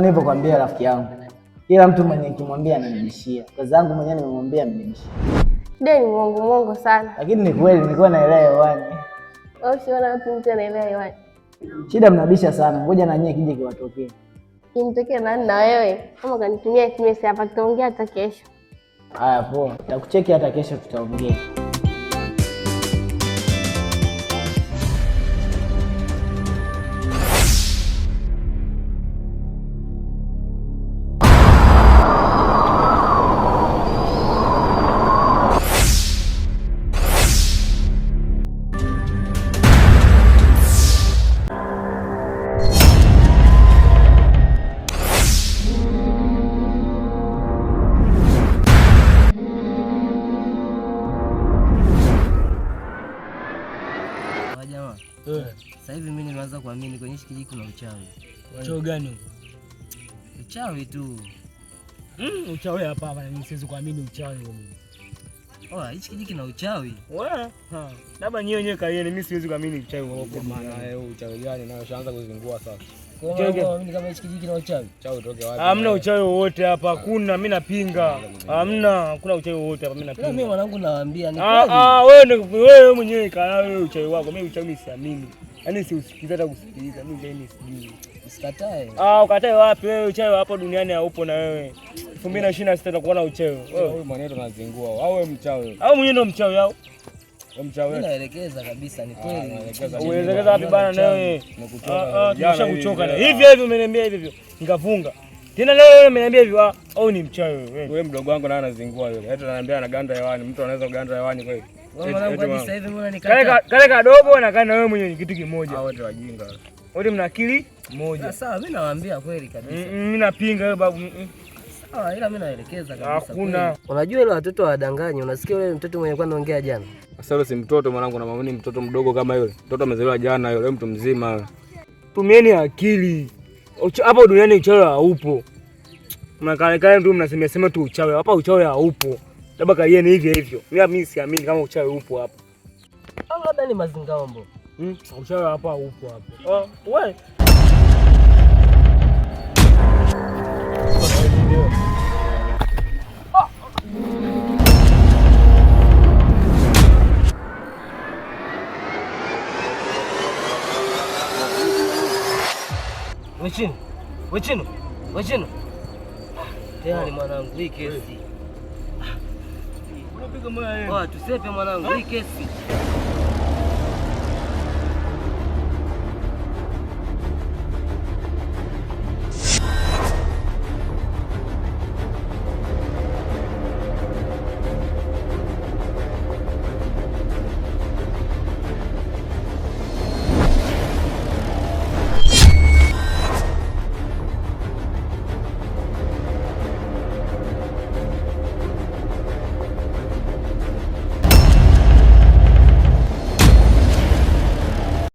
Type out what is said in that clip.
nilivyokuambia rafiki yangu, kila mtu mwenye kimwambia ananibishia. Kazi yangu mwenyewe nimemwambia amenibishia. Deni mwongo sana. Lakini ni kweli nilikuwa naelewa hewani. Wewe usiona wapi mtu anaelewa hewani? Shida mnabisha sana. Ngoja na nyie kije kiwatokee. Kimtokee nani na wewe? Kama kanitumia SMS hapa tutaongea hata kesho. Haya poa. Nitakucheki hata kesho tutaongea. Sasa hivi mimi nimeanza kuamini kwenye hiki kijiji kuna uchawi. Uchawi gani? Uchawi tu. Uchawi hapa bana, mimi siwezi kuamini uchawi mimi. Hiki kijiji kina uchawi. Wewe? Labda nyinyi wenyewe kaieni, mimi siwezi kuamini uchawi wako. Maana wewe uchawi gani nao shaanza kuzingua sasa. Kwa mimi kama hiki kijiji kina uchawi. Uchawi utoke wapi? Hamna uchawi wowote hapa. Hakuna, mimi napinga. Hakuna uchawi wowote hapa, mimi napinga. Mimi mwanangu nawaambia ni kweli. Wewe mwenyewe kaa wewe uchawi wako. Mimi uchawi mimi siamini. Yaani siusikiza hata kusikiliza. Mimi sijui. Usikatae. Ukatae wapi wewe? Uchawi hapo duniani haupo na wewe. 2026 tutakuwa na uchawi. Wewe mwenyewe tunazingua. Au wewe mchawi? Au mwenyewe ndo mchawi au? Mimi naelekeza kabisa, ni kweli. Unaelekeza wapi bana na wewe? Nimeshakuchoka na hivi umeniambia hivyo nikafunga tena leo wewe umeniambia hivyo au ni mchawi wewe? Wewe mdogo wangu naye anazingua yule. Hata ananiambia anaganda hewani. Mtu anaweza kuganda hewani kweli? Sasa hivi mbona nikata kale kadogo na kana wewe mwenyewe ni kitu kimoja. Wote wajinga. Wote mna akili moja. Sawa, mimi nawaambia kweli kabisa. Mimi napinga wewe babu. Ila mimi naelekeza kabisa. Hakuna. Unajua ile watoto wadanganya. Unasikia yule mtoto mwenye kwenda ongea jana? Sasa yule si mtoto mwanangu, na mamani mtoto mdogo kama yule. Mtoto amezaliwa jana yule, mtu mzima. Tumieni akili. Hapa duniani uchawi haupo. Mnakaa tu mnasema tu uchawi. Hapa uchawi haupo. Labda kaieni hivyo. Mimi siamini kama uchawi upo hapa. Labda ni mazingaombo. Uchawi hapa upo hapa. Wewe. Wachino. Tayari mwanangu, hii kesi. Unapiga moyo wewe. Tusepe mwanangu, hii kesi.